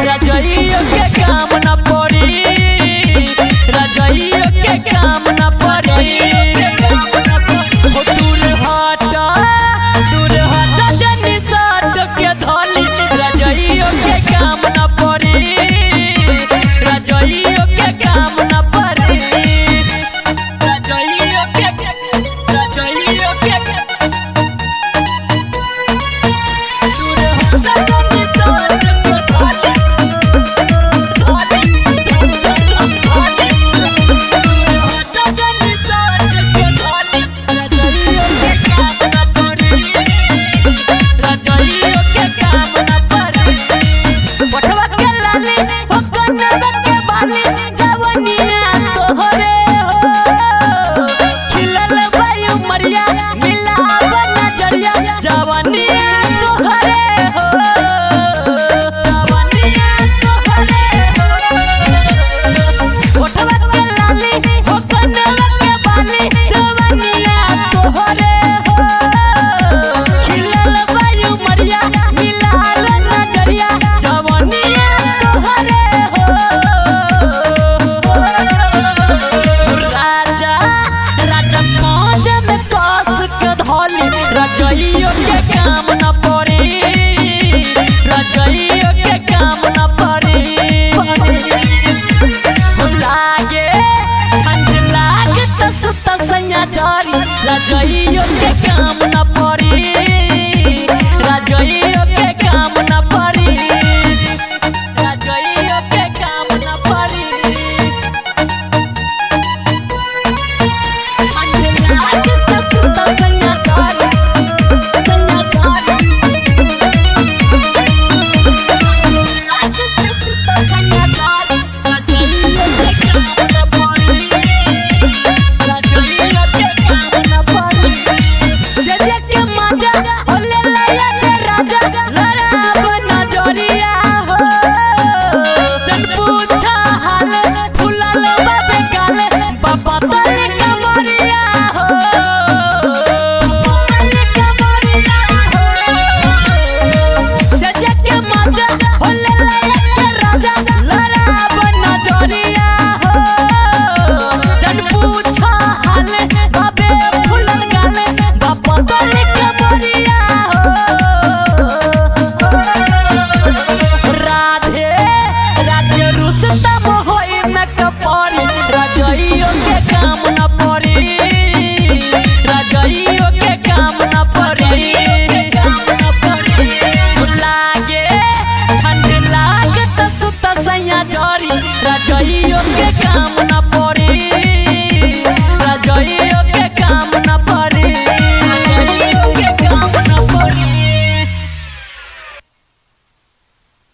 रजइयो के काम न पड़ी, रजइयो के काम न पड़ी। हो दूर हट जनी सट के धली, रजइयो के काम न पड़ी, रजइयो के काम न पड़ी। रजइयो के रजइयो के काम न पड़ी, रजइयो के काम न पड़ी। लागे ठंड लागे त सुत सैया जरी, रजइयो के काम न पड़ी।